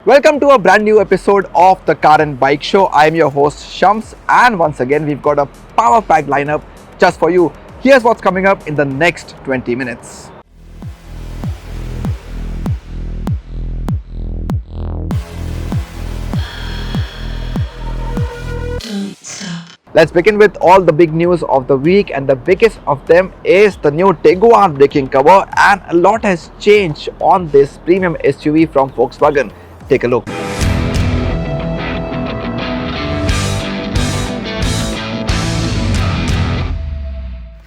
Welcome to a brand new episode of the Car and Bike Show. I am your host Shams, and once again we've got a power-packed lineup just for you. Here's what's coming up in the next 20 minutes. Let's begin with all the big news of the week, and the biggest of them is the new Tiguan braking cover, and a lot has changed on this premium SUV from Volkswagen. Take a look.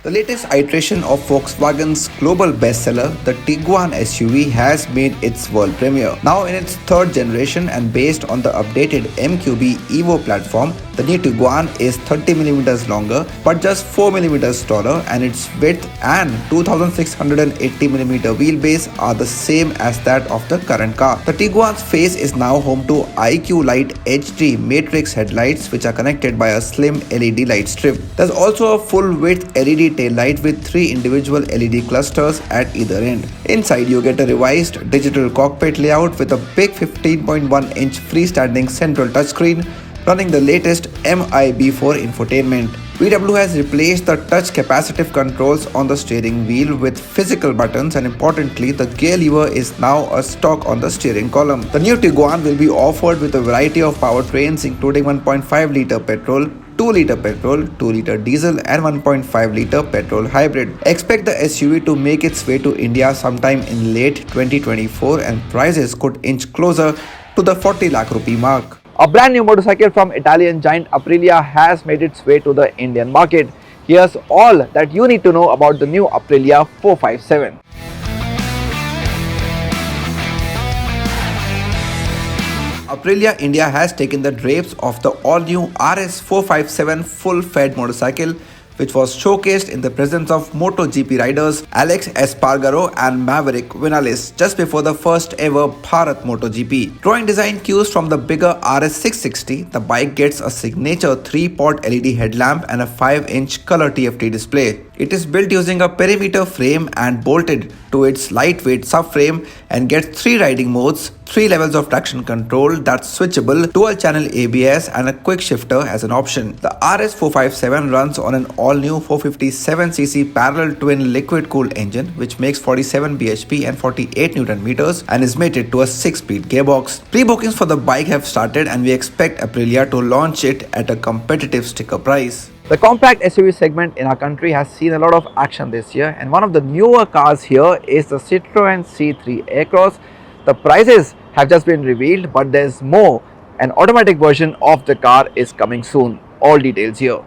The latest iteration of Volkswagen's global bestseller, the Tiguan SUV, has made its world premiere. Now in its third generation and based on the updated MQB Evo platform, the new Tiguan is 30mm longer but just 4mm taller, and its width and 2680mm wheelbase are the same as that of the current car. The Tiguan's face is now home to IQ Light HD matrix headlights, which are connected by a slim LED light strip. There's also a full-width LED tail light with 3 individual LED clusters at either end. Inside you get a revised digital cockpit layout with a big 15.1-inch freestanding central touchscreen running the latest MIB4 infotainment. VW has replaced the touch capacitive controls on the steering wheel with physical buttons, and importantly, the gear lever is now a stock on the steering column. The new Tiguan will be offered with a variety of powertrains including 1.5-litre petrol, 2-litre petrol, 2-litre diesel and 1.5-litre petrol hybrid. Expect the SUV to make its way to India sometime in late 2024, and prices could inch closer to the 40 lakh rupee mark. A brand new motorcycle from Italian giant Aprilia has made its way to the Indian market. Here's all that you need to know about the new Aprilia 457. Aprilia India has taken the drapes of the all-new RS457 full-fed motorcycle, which was showcased in the presence of MotoGP riders Alex Espargaro and Maverick Vinales just before the first ever Bharat MotoGP. Drawing design cues from the bigger RS660, the bike gets a signature 3-pot LED headlamp and a 5-inch color TFT display. It is built using a perimeter frame and bolted to its lightweight subframe, and gets 3 riding modes, 3 levels of traction control that's switchable, dual channel ABS and a quick shifter as an option. The RS457 runs on an all-new 457cc parallel twin liquid-cooled engine which makes 47 bhp and 48 Nm and is mated to a 6-speed gearbox. Pre-bookings for the bike have started, and we expect Aprilia to launch it at a competitive sticker price. The compact SUV segment in our country has seen a lot of action this year, and one of the newer cars here is the Citroen C3 Aircross. The prices have just been revealed, but there's more. An automatic version of the car is coming soon. All details here.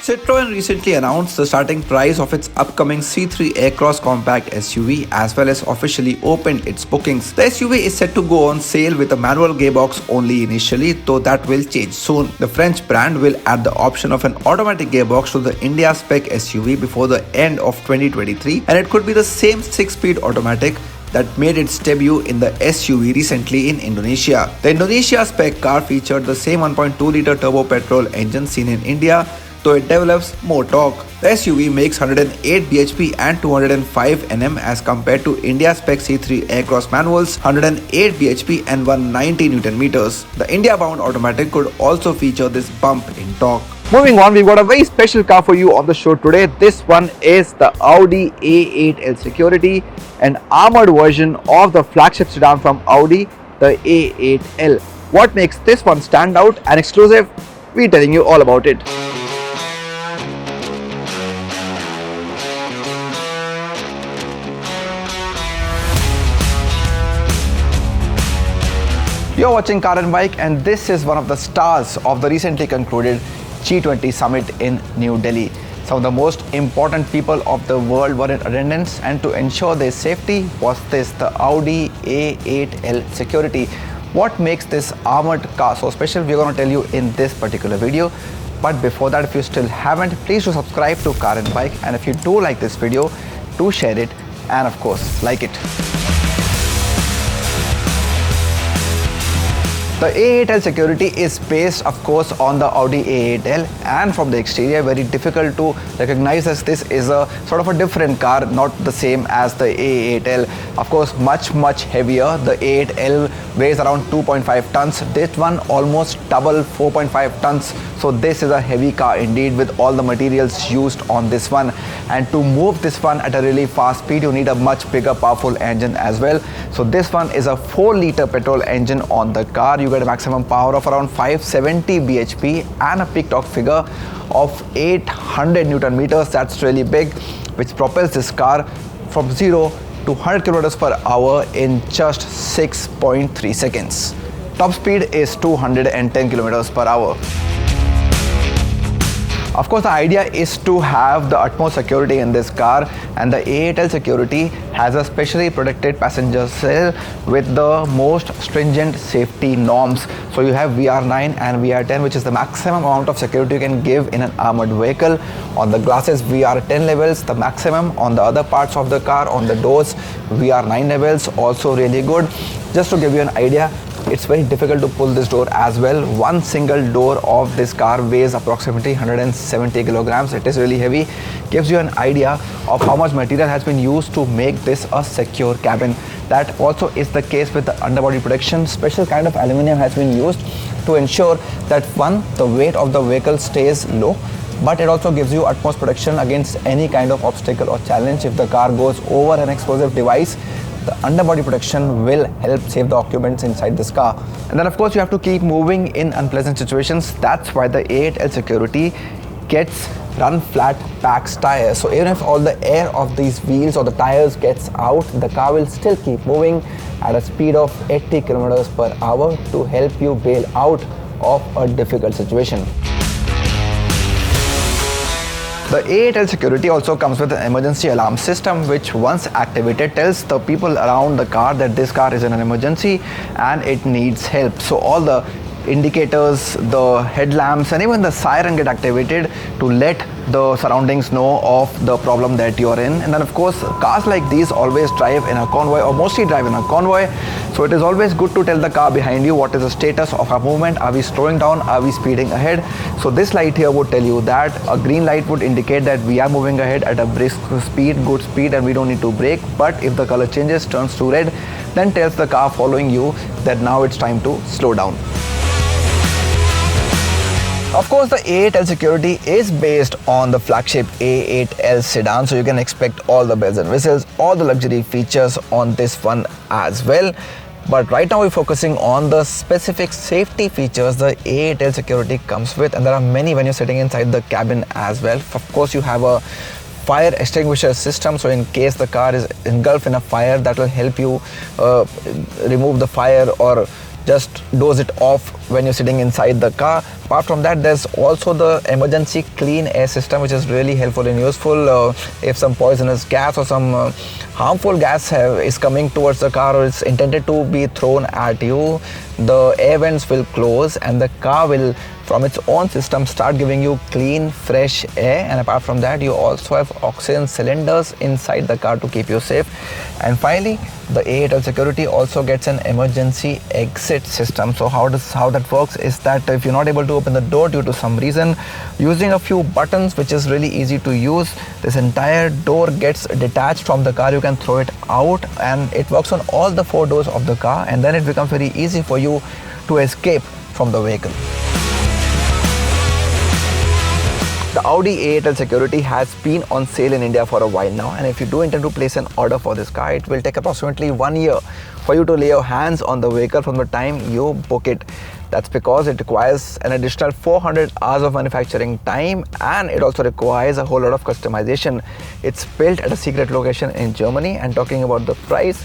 Citroen recently announced the starting price of its upcoming C3 Aircross compact SUV, as well as officially opened its bookings. The SUV is set to go on sale with a manual gearbox only initially, though that will change soon. The French brand will add the option of an automatic gearbox to the India spec SUV before the end of 2023, and it could be the same 6-speed automatic that made its debut in the SUV recently in Indonesia. The Indonesia spec car featured the same 1.2-litre turbo petrol engine seen in India, though it develops more torque. The SUV makes 108 bhp and 205 Nm as compared to India spec C3 Aircross manuals 108 bhp and 190 Nm. The India-bound automatic could also feature this bump in torque. Moving on, we've got a very special car for you on the show today. This one is the Audi A8L Security, an armored version of the flagship sedan from Audi, the A8L. What makes this one stand out and exclusive? We're telling you all about it. You're watching Car and Bike, and this is one of the stars of the recently concluded G20 summit in New Delhi. Some of the most important people of the world were in attendance, and to ensure their safety was the Audi A8L Security. What makes this armored car so special, we're going to tell you in this particular video. But before that, if you still haven't, please do subscribe to Car and Bike, and if you do like this video, do share it and of course like it. The A8L Security is based, of course, on the Audi A8L, and from the exterior, very difficult to recognize as this is a sort of a different car, not the same as the A8L. Of course, much heavier. The A8L weighs around 2.5 tons. This one almost double, 4.5 tons. So this is a heavy car indeed, with all the materials used on this one. And to move this one at a really fast speed, you need a much bigger, powerful engine as well. So this one is a 4-liter petrol engine on the car. You get a maximum power of around 570 bhp and a peak torque figure of 800 Newton meters. That's really big, which propels this car from 0 to 100 kilometers per hour in just 6.3 seconds. Top speed is 210 kilometers per hour. Of course, the idea is to have the utmost security in this car, and the A8L Security has a specially protected passenger cell with the most stringent safety norms. So you have VR9 and VR10, which is the maximum amount of security you can give in an armored vehicle. On the glasses, VR10 levels, the maximum. On the other parts of the car, on the doors, VR9 levels, also really good. Just to give you an idea, it's very difficult to pull this door as well. One single door of this car weighs approximately 170 kilograms. It is really heavy. Gives you an idea of how much material has been used to make this a secure cabin. That also is the case with the underbody protection. Special kind of aluminum has been used to ensure that one, the weight of the vehicle stays low, but it also gives you utmost protection against any kind of obstacle or challenge. If the car goes over an explosive device, the underbody protection will help save the occupants inside this car. And then of course you have to keep moving in unpleasant situations. That's why the A8L Security gets run flat packs tires. So even if all the air of these wheels or the tires gets out, the car will still keep moving at a speed of 80 kilometers per hour to help you bail out of a difficult situation. The A8L Security also comes with an emergency alarm system, which once activated tells the people around the car that this car is in an emergency and it needs help. So all the indicators, the headlamps and even the siren get activated to let the surroundings know of the problem that you're in. And then of course, cars like these always drive in a convoy, or mostly drive in a convoy. So it is always good to tell the car behind you what is the status of our movement. Are we slowing down? Are we speeding ahead? So this light here would tell you that. A green light would indicate that we are moving ahead at a brisk speed, good speed, and we don't need to brake. But if the color changes, turns to red, then tells the car following you that now it's time to slow down. Of course, the A8L Security is based on the flagship A8L sedan, so you can expect all the bells and whistles, all the luxury features on this one as well. But right now we're focusing on the specific safety features the A8L Security comes with, and there are many when you're sitting inside the cabin as well. Of course, you have a fire extinguisher system, so in case the car is engulfed in a fire, that will help you remove the fire or just doze it off when you're sitting inside the car. Apart from that, there's also the emergency clean air system, which is really helpful and useful. If some poisonous gas or some harmful gas is coming towards the car or it's intended to be thrown at you, the air vents will close and the car will from its own system start giving you clean, fresh air. And apart from that, you also have oxygen cylinders inside the car to keep you safe. And finally, the A8L Security also gets an emergency exit system. So how that works is that if you're not able to open the door due to some reason, using a few buttons, which is really easy to use, this entire door gets detached from the car. You can throw it out and it works on all the 4 doors of the car, and then it becomes very easy for you to escape from the vehicle. The Audi A8L Security has been on sale in India for a while now, and if you do intend to place an order for this car, it will take approximately 1 year for you to lay your hands on the vehicle from the time you book it. That's because it requires an additional 400 hours of manufacturing time, and it also requires a whole lot of customization. It's built at a secret location in Germany, and talking about the price,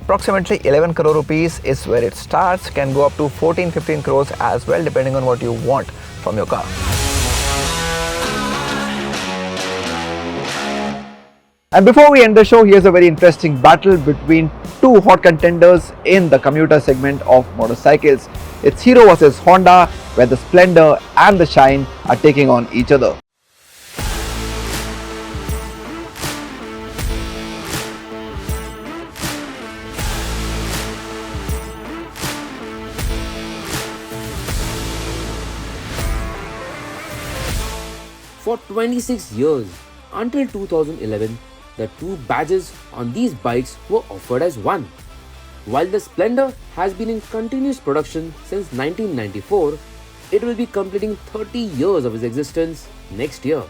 approximately 11 crore rupees is where it starts, can go up to 14-15 crores as well, depending on what you want from your car. And before we end the show, here's a very interesting battle between 2 hot contenders in the commuter segment of motorcycles. It's Hero versus Honda, where the Splendor and the Shine are taking on each other. For 26 years, until 2011, the two badges on these bikes were offered as one. While the Splendor has been in continuous production since 1994, it will be completing 30 years of its existence next year.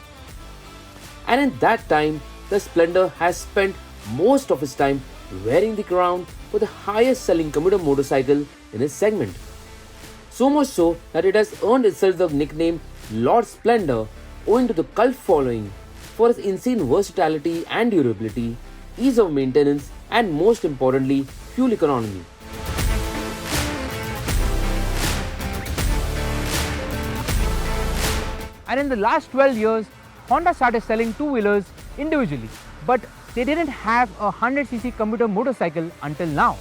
And in that time, the Splendor has spent most of its time wearing the crown for the highest selling commuter motorcycle in its segment. So much so that it has earned itself the nickname Lord Splendor owing to the cult following for its insane versatility and durability, ease of maintenance, and most importantly, fuel economy. And in the last 12 years, Honda started selling two-wheelers individually, but they didn't have a 100cc commuter motorcycle until now.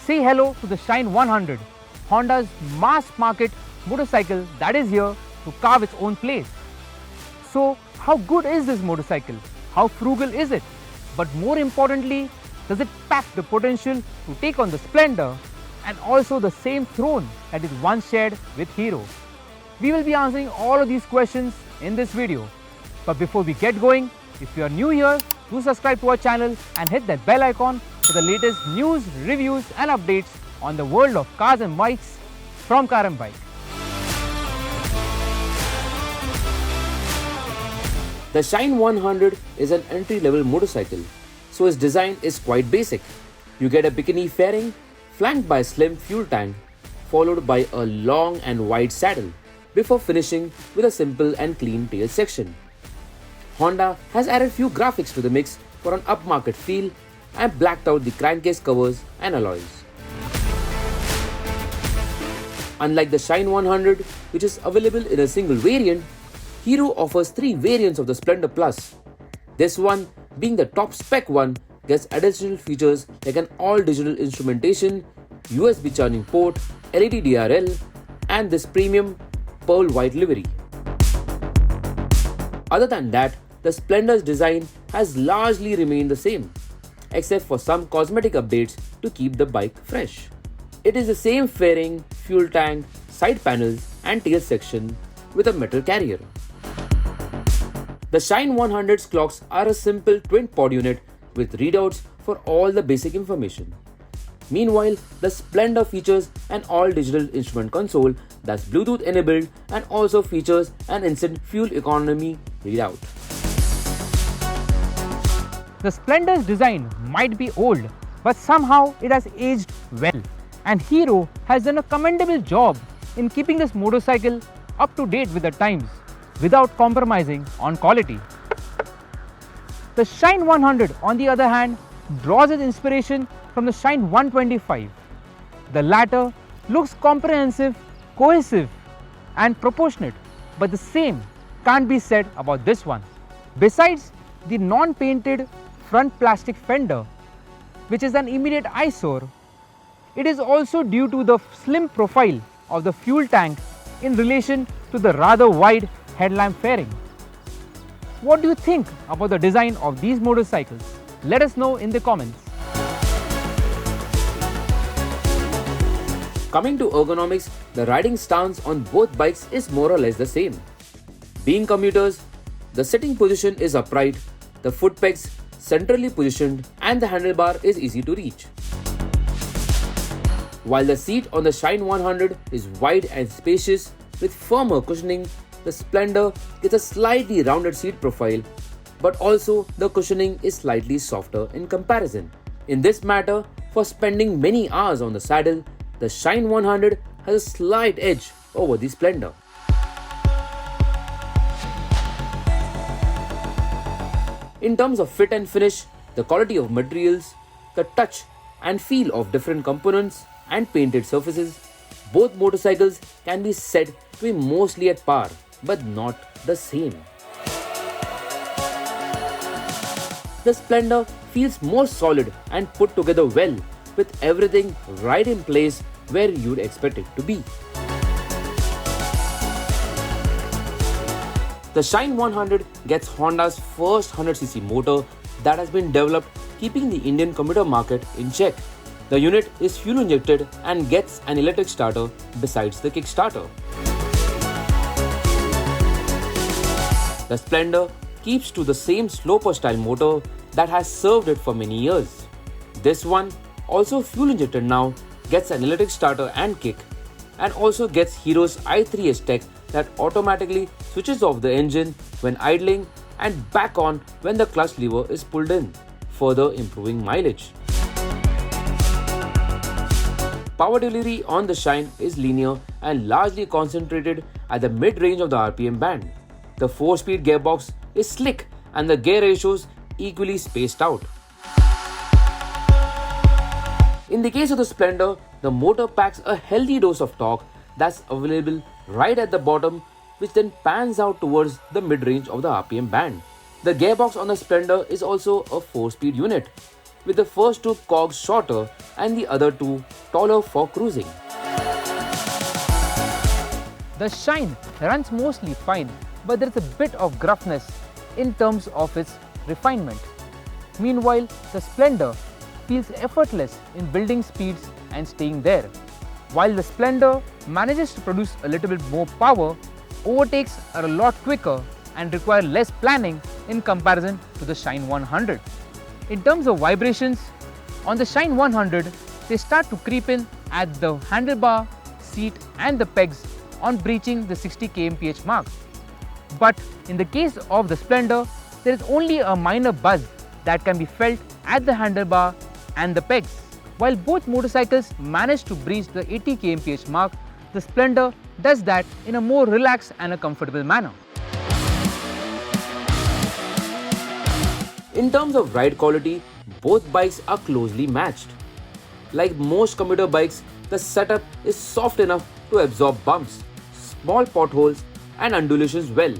Say hello to the Shine100, Honda's mass market motorcycle that is here to carve its own place. So how good is this motorcycle? How frugal is it? But more importantly, does it pack the potential to take on the Splendor and also the same throne that it once shared with Hero? We will be answering all of these questions in this video. But before we get going, if you are new here, do subscribe to our channel and hit that bell icon for the latest news, reviews and updates on the world of cars and bikes from Car and Bike. The Shine100 is an entry-level motorcycle, so its design is quite basic. You get a bikini fairing flanked by a slim fuel tank, followed by a long and wide saddle, before finishing with a simple and clean tail section. Honda has added few graphics to the mix for an upmarket feel and blacked out the crankcase covers and alloys. Unlike the Shine100, which is available in a single variant, Hero offers 3 variants of the Splendor Plus. This one, being the top spec one, gets additional features like an all-digital instrumentation, USB charging port, LED DRL, and this premium pearl white livery. Other than that, the Splendor's design has largely remained the same, except for some cosmetic updates to keep the bike fresh. It is the same fairing, fuel tank, side panels, and tail section with a metal carrier. The Shine100's clocks are a simple twin-pod unit with readouts for all the basic information. Meanwhile, the Splendor features an all-digital instrument console that's Bluetooth enabled and also features an instant fuel economy readout. The Splendor's design might be old, but somehow it has aged well. And Hero has done a commendable job in keeping this motorcycle up to date with the times, without compromising on quality. The Shine100, on the other hand, draws its inspiration from the Shine125. The latter looks comprehensive, cohesive and proportionate, but the same can't be said about this one. Besides the non-painted front plastic fender, which is an immediate eyesore, it is also due to the slim profile of the fuel tank in relation to the rather wide headlamp fairing. What do you think about the design of these motorcycles? Let us know in the comments. Coming to ergonomics, the riding stance on both bikes is more or less the same. Being commuters, the sitting position is upright, the foot pegs centrally positioned, and the handlebar is easy to reach. While the seat on the Shine100 is wide and spacious with firmer cushioning, the Splendor gets a slightly rounded seat profile, but also the cushioning is slightly softer in comparison. In this matter, for spending many hours on the saddle, the Shine100 has a slight edge over the Splendor. In terms of fit and finish, the quality of materials, the touch and feel of different components and painted surfaces, both motorcycles can be said to be mostly at par, but not the same. The Splendor feels more solid and put together well, with everything right in place where you'd expect it to be. The Shine100 gets Honda's first 100cc motor that has been developed keeping the Indian commuter market in check. The unit is fuel injected and gets an electric starter besides the kickstarter. The Splendor keeps to the same sloper style motor that has served it for many years. This one, also fuel injected now, gets an electric starter and kick, and also gets Hero's i3S tech that automatically switches off the engine when idling and back on when the clutch lever is pulled in, further improving mileage. Power delivery on the Shine is linear and largely concentrated at the mid-range of the RPM band. The 4-speed gearbox is slick and the gear ratios equally spaced out. In the case of the Splendor, the motor packs a healthy dose of torque that's available right at the bottom, which then pans out towards the mid-range of the RPM band. The gearbox on the Splendor is also a 4-speed unit, with the first two cogs shorter and the other two taller for cruising. The Shine runs mostly fine, but there is a bit of gruffness in terms of its refinement. Meanwhile, the Splendor feels effortless in building speeds and staying there. While the Splendor manages to produce a little bit more power, overtakes are a lot quicker and require less planning in comparison to the Shine100. In terms of vibrations, on the Shine100, they start to creep in at the handlebar, seat and the pegs on breaching the 60 kmph mark. But in the case of the Splendor, there is only a minor buzz that can be felt at the handlebar and the pegs. While both motorcycles manage to breach the 80 kmph mark, the Splendor does that in a more relaxed and a comfortable manner. In terms of ride quality, both bikes are closely matched. Like most commuter bikes, the setup is soft enough to absorb bumps, small potholes and undulations well,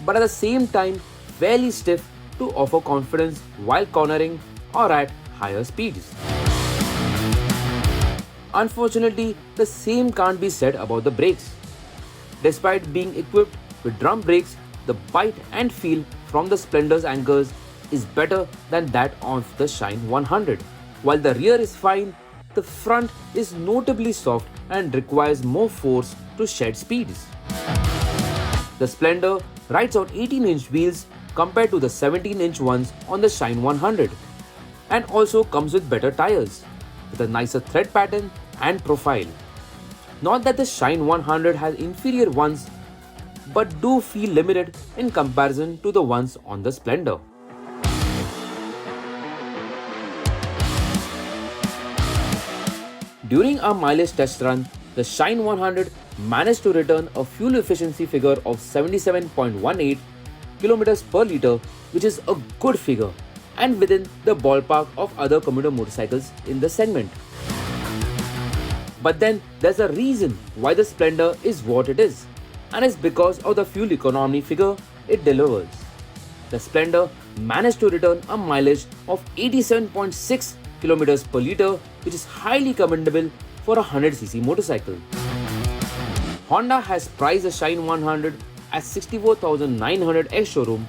but at the same time fairly stiff to offer confidence while cornering or at higher speeds. Unfortunately, the same can't be said about the brakes. Despite being equipped with drum brakes, the bite and feel from the Splendor's anchors is better than that of the Shine100. While the rear is fine, the front is notably soft and requires more force to shed speeds. The Splendor rides on 18-inch wheels compared to the 17-inch ones on the Shine100, and also comes with better tires, with a nicer thread pattern and profile. Not that the Shine100 has inferior ones, but do feel limited in comparison to the ones on the Splendor. During our mileage test run, the Shine100 managed to return a fuel efficiency figure of 77.18 km per litre, which is a good figure and within the ballpark of other commuter motorcycles in the segment. But then there's a reason why the Splendor is what it is, and it's because of the fuel economy figure it delivers. The Splendor managed to return a mileage of 87.6 km per litre, which is highly commendable for a 100cc motorcycle. Honda has priced the Shine100 at 64,900 ex-showroom,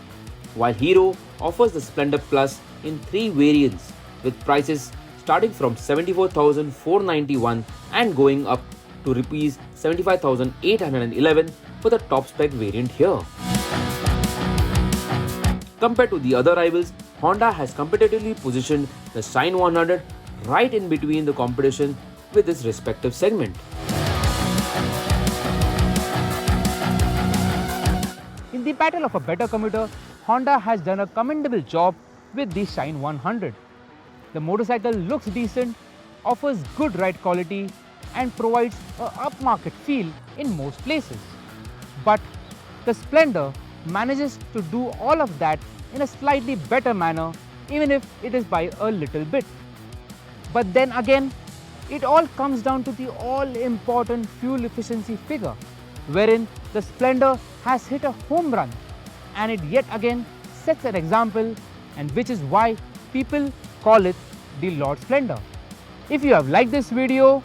while Hero offers the Splendor Plus in 3 variants with prices starting from 74,491 and going up to Rs 75,811 for the top spec variant here. Compared to the other rivals, Honda has competitively positioned the Shine100 right in between the competition with its respective segment. In the battle of a better commuter, Honda has done a commendable job with the Shine100. The motorcycle looks decent, offers good ride quality and provides a upmarket feel in most places. But the Splendor manages to do all of that in a slightly better manner, even if it is by a little bit. But then again, it all comes down to the all-important fuel efficiency figure, wherein the Splendor has hit a home run, and it yet again sets an example, and which is why people call it the Lord Splendor. If you have liked this video,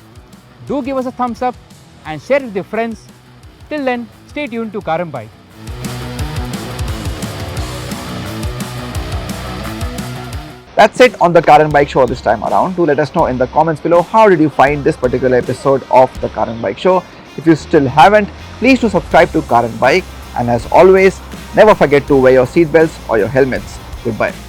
do give us a thumbs up and share it with your friends. Till then, stay tuned to Car and Bike. That's it on the Car and Bike Show this time around. Do let us know in the comments below how did you find this particular episode of the Car and Bike Show. If you still haven't, please do subscribe to Car and Bike, and as always, Never forget to wear your seatbelts or your helmets. Goodbye.